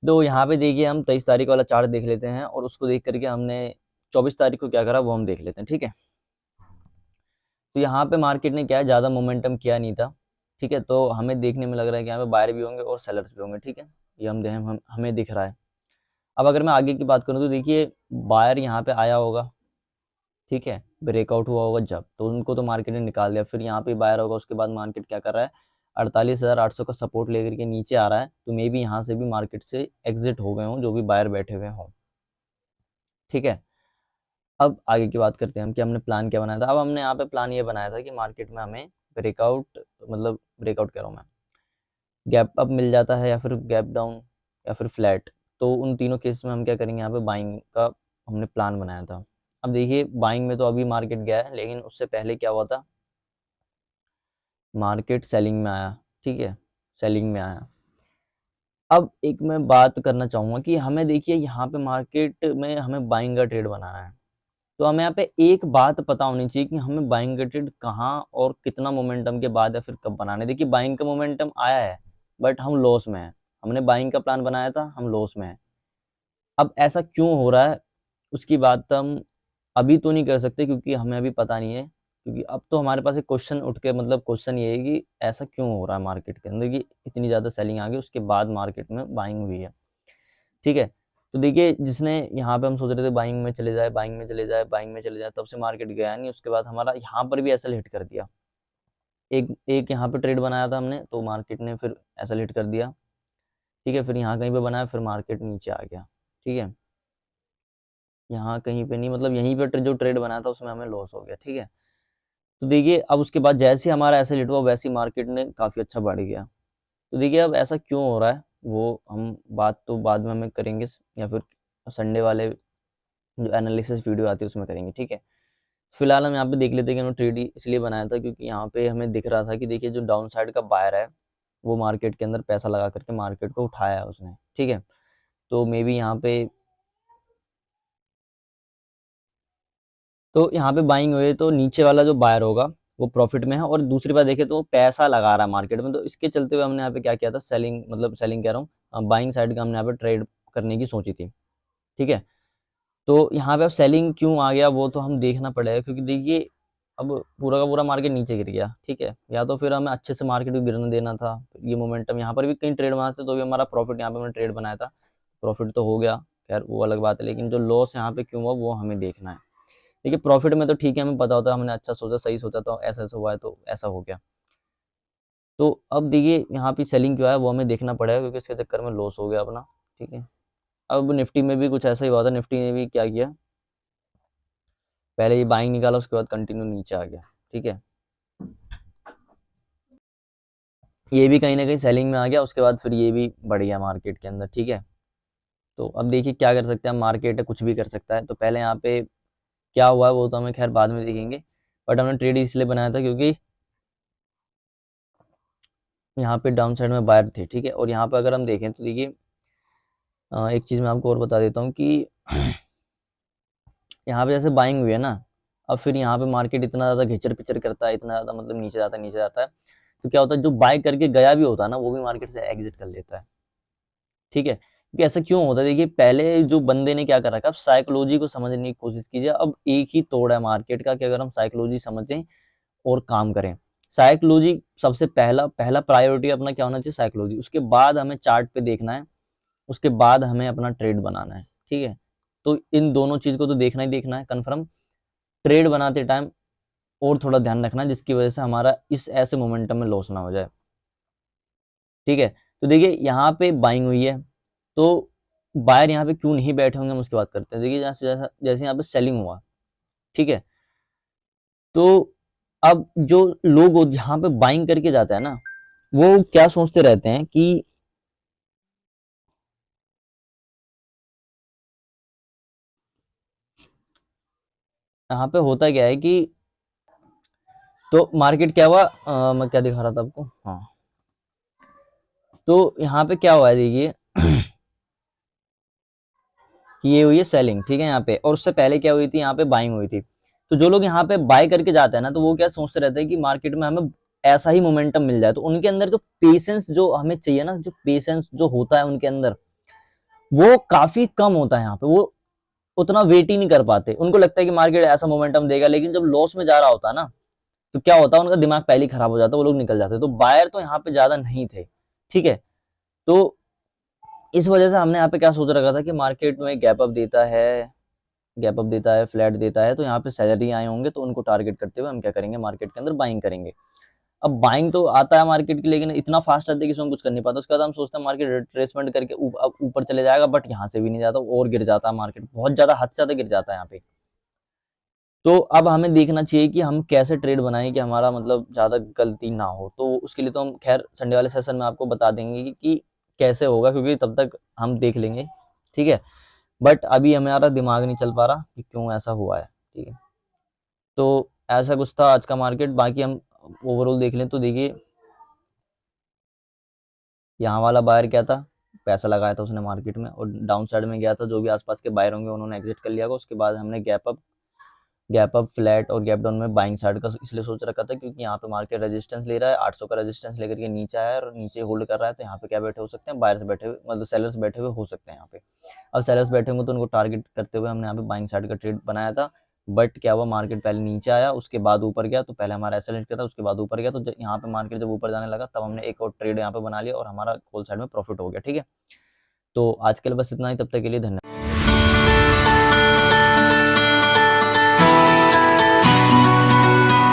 तो यहाँ पे देखिए हम 23 तारीख वाला चार्ट देख लेते हैं और उसको देख करके हमने 24 तारीख को क्या करा वो हम देख लेते हैं, ठीक है। तो यहाँ पे मार्केट ने क्या है, ज़्यादा मोमेंटम किया नहीं था, ठीक है। तो हमें देखने में लग रहा है कि यहाँ पे बायर भी होंगे और सेलर्स भी होंगे, ठीक है। ये हमें दिख रहा है। अब अगर मैं आगे की बात करूँ तो देखिए बायर यहाँ पे आया होगा, ठीक है, ब्रेकआउट हुआ होगा जब, तो उनको तो मार्केट ने निकाल दिया। फिर यहाँ पे बायर होगा, उसके बाद मार्केट क्या कर रहा है, 48,800 का सपोर्ट लेकर के नीचे आ रहा है। तो मे बी यहाँ से भी मार्केट से एग्जिट हो गए हों जो भी बायर बैठे हुए हों, ठीक है। अब आगे की बात करते हैं हम कि हमने प्लान क्या बनाया था। अब हमने यहाँ पे प्लान ये बनाया था कि मार्केट में हमें ब्रेकआउट, मतलब ब्रेकआउट कह रहा हूँ मैं, गैप अप मिल जाता है या फिर गैप डाउन या फिर फ्लैट, तो उन तीनों केस में हम क्या करेंगे, यहाँ पे बाइंग का हमने प्लान बनाया था। अब देखिए बाइंग में तो अभी मार्केट गया है, लेकिन उससे पहले क्या हुआ था, मार्केट सेलिंग में आया, ठीक है, सेलिंग में आया। अब एक मैं बात करना चाहूँगा कि हमें देखिए यहाँ पे मार्केट में हमें बाइंग का ट्रेड बनाना है, तो हमें यहाँ पे एक बात पता होनी चाहिए कि हमें बाइंग का ट्रेड कहाँ और कितना मोमेंटम के बाद या फिर कब बनाना है। देखिए बाइंग का मोमेंटम आया है बट हम लॉस में हैं, हमने बाइंग का प्लान बनाया था, हम लॉस में हैं। अब ऐसा क्यों हो रहा है उसकी बात हम अभी तो नहीं कर सकते क्योंकि हमें अभी पता नहीं है, क्योंकि अब तो हमारे पास एक क्वेश्चन उठ के, मतलब क्वेश्चन ये है कि ऐसा क्यों हो रहा है मार्केट के अंदर कि इतनी ज़्यादा सेलिंग आ गई उसके बाद मार्केट में बाइंग हुई है, ठीक है। तो देखिए जिसने यहाँ पे हम सोच रहे थे बाइंग में चले जाए, बाइंग में चले जाए, बाइंग में चले जाए, तब से मार्केट गया नहीं। उसके बाद हमारा यहाँ पर भी एसएल हिट कर दिया, एक एक यहाँ पे ट्रेड बनाया था हमने, तो मार्केट ने फिर एसएल हिट कर दिया, ठीक है। फिर यहाँ कहीं पे बनाया, फिर मार्केट नीचे आ गया, ठीक है। यहाँ कहीं पे नहीं, मतलब यहीं पे जो ट्रेड बनाया था उसमें हमें लॉस हो गया, ठीक है। तो देखिए अब उसके बाद जैसे हमारा एसएल हिट हुआ वैसे ही मार्केट ने काफ़ी अच्छा बढ़ गया। तो देखिए अब ऐसा क्यों हो रहा है वो हम बात तो बाद में हमें करेंगे, या फिर संडे वाले जो एनालिसिस वीडियो आती है उसमें करेंगे, ठीक है। फिलहाल हम यहाँ पे देख लेते हैं कि हमने ट्रेड इसलिए बनाया था क्योंकि यहाँ पे हमें दिख रहा था कि देखिए जो डाउन साइड का बायर है वो मार्केट के अंदर पैसा लगा करके मार्केट को उठाया है उसने, ठीक है। तो मे बी यहाँ पे बाइंग हुए तो नीचे वाला जो बायर होगा वो प्रॉफिट में है, और दूसरी बात देखें तो वो पैसा लगा रहा है मार्केट में। तो इसके चलते हुए हमने यहाँ पे क्या किया था, सेलिंग, मतलब सेलिंग कह रहा हूँ, बाइंग साइड का हमने यहाँ पे ट्रेड करने की सोची थी, ठीक है। तो यहाँ पे अब सेलिंग क्यों आ गया वो तो हम देखना पड़ेगा, क्योंकि देखिए अब पूरा का पूरा मार्केट नीचे गिर गया, ठीक है। या तो फिर हमें अच्छे से मार्केट को गिरने देना था, ये मोमेंटम यहाँ पर भी कहीं ट्रेड बनाते तो भी हमारा प्रॉफिट, यहाँ पे हमने ट्रेड बनाया था, प्रॉफिट तो हो गया, खैर वो अलग बात है, लेकिन जो लॉस यहाँ पे क्यों हुआ वो हमें देखना है। देखिए प्रॉफिट में तो ठीक है, हमें पता होता है, हमने अच्छा सोचा, सही सोचा, तो ऐसा ऐसा हुआ है तो ऐसा हो गया। तो अब देखिए यहाँ पे सेलिंग क्यों आया वो हमें देखना पड़ेगा, क्योंकि इसके चक्कर में लॉस हो गया अपना, ठीक है। अब निफ्टी में भी कुछ ऐसा ही हुआ था, निफ्टी ने भी क्या किया, पहले ये बाइंग निकाला उसके बाद कंटिन्यू नीचे आ गया, ठीक है। ये भी कहीं ना कहीं सेलिंग में आ गया, उसके बाद फिर ये भी बढ़ गया मार्केट के अंदर, ठीक है। तो अब देखिए क्या कर सकते हैं, मार्केट कुछ भी कर सकता है। तो पहले यहाँ पे क्या हुआ है वो तो हमें खैर बाद में देखेंगे, बट हमने ट्रेड इसलिए बनाया था क्योंकि यहाँ पे डाउन साइड में बायर थे, ठीक है। और यहाँ पे अगर हम देखें तो देखिए एक चीज़ मैं आपको और बता देता हूँ कि यहाँ पे जैसे बाइंग हुई है ना, अब फिर यहाँ पे मार्केट इतना ज़्यादा घिचर पिचर करता है, इतना ज़्यादा मतलब नीचे जाता है, तो क्या होता है जो बाय करके गया भी होता है ना वो भी मार्केट से एग्जिट कर लेता है, ठीक है। क्योंकि ऐसा क्यों होता है, देखिए पहले जो बंदे ने क्या कर रखा है, अब साइकोलॉजी को समझने की कोशिश कीजिए। अब एक ही तोड़ है मार्केट का कि अगर हम साइकोलॉजी समझें और काम करें, साइकोलॉजी सबसे पहला पहला प्रायोरिटी अपना क्या होना चाहिए, साइकोलॉजी। उसके बाद हमें चार्ट पे देखना है, उसके बाद हमें अपना ट्रेड बनाना है, ठीक है। तो इन दोनों चीज़ को तो देखना ही देखना है कन्फर्म। ट्रेड बनाते टाइम और थोड़ा ध्यान रखना जिसकी वजह से हमारा इस ऐसे मोमेंटम में लॉस ना हो जाए, ठीक है। तो देखिए यहाँ पे बाइंग हुई है, तो बायर यहाँ पे क्यों नहीं बैठे होंगे हम उसकी बात करते हैं। देखिए जैसे जैसा जैसे यहाँ पे सेलिंग हुआ, ठीक है। तो अब जो लोग यहाँ पे बाइंग करके जाता है ना, वो क्या सोचते रहते हैं कि यहाँ पे होता क्या है कि, तो मार्केट क्या हुआ, मैं क्या दिखा रहा था आपको, हाँ। तो यहाँ पे क्या हुआ है देखिए कि ये हुई है सेलिंग, ठीक है यहाँ पे, और उससे पहले क्या हुई थी, यहाँ पे बाइंग हुई थी। तो जो लोग यहाँ पे बाय करके जाते हैं ना, तो वो क्या सोचते रहते हैं कि मार्केट में हमें ऐसा ही मोमेंटम मिल जाए। तो उनके अंदर जो पेशेंस जो हमें चाहिए ना, जो पेशेंस जो होता है उनके अंदर, वो काफ़ी कम होता है यहाँ पे, वो उतना वेट ही नहीं कर पाते। उनको लगता है कि मार्केट ऐसा मोमेंटम देगा, लेकिन जब लॉस में जा रहा होता है ना, तो क्या होता है उनका दिमाग पहले ही खराब हो जाता है, वो लोग निकल जाते हैं। तो बायर तो यहाँ पे ज़्यादा नहीं थे, ठीक है? तो इस वजह से हमने यहाँ पे क्या सोच रखा था कि मार्केट में गैप अप देता है, फ्लैट देता है, तो यहाँ पे सैलरी आए होंगे, तो उनको टारगेट करते हुए हम क्या करेंगे, मार्केट के अंदर बाइंग करेंगे। अब बाइंग तो आता है मार्केट की, लेकिन इतना फास्ट आता है कि इसमें हम कुछ कर नहीं पाते। उसके बाद हम सोचते हैं मार्केट रिट्रेसमेंट करके ऊपर चले जाएगा, बट यहाँ से भी नहीं जाता और गिर जाता है मार्केट, बहुत ज़्यादा हद से ज़्यादा गिर जाता है यहाँ पे। तो अब हमें देखना चाहिए कि हम कैसे ट्रेड बनाएं कि हमारा मतलब ज़्यादा गलती ना हो। तो उसके लिए तो हम खैर संडे वाले सेशन में आपको बता देंगे कि कैसे होगा, क्योंकि तब तक हम देख लेंगे, ठीक है? बट अभी हमारा दिमाग नहीं चल पा रहा कि क्यों ऐसा हुआ है, ठीक है? तो ऐसा कुछ था आज का मार्केट। बाकी हम ओवरऑल देख लें तो देखिए, यहाँ वाला बायर क्या था, पैसा लगाया था उसने मार्केट में और डाउन साइड में गया था। जो भी आसपास के बायर होंगे उन्होंने एग्जिट कर लिया होगा। उसके बाद हमने गैप अप फ्लैट और गैप डाउन में बाइंग साइड का इसलिए सोच रखा था क्योंकि यहाँ पे मार्केट रेजिस्टेंस ले रहा है, 800 का रेजिस्टेंस लेकर के नीचे आया है और नीचे होल्ड कर रहा है। तो यहाँ पे क्या बैठे हो सकते हैं, बायर्स बैठे हुए, मतलब सेलर्स बैठे हुए हो सकते हैं यहाँ पे। अब सेलर्स बैठे होंगे तो उनको टारगेट करते हुए हमने यहाँ पे बाइंग साइड का ट्रेड बनाया था। बट क्या हुआ, मार्केट पहले नीचे आया, उसके बाद ऊपर गया। तो पहले हमारा ऐसा किया था, उसके बाद ऊपर गया। तो यहाँ पे मार्केट जब ऊपर जाने लगा तब हमने एक और ट्रेड यहाँ पे बना लिया और हमारा कॉल साइड में प्रॉफिट हो गया, ठीक है? तो आज के लिए बस इतना ही, तब तक के लिए धन्यवाद।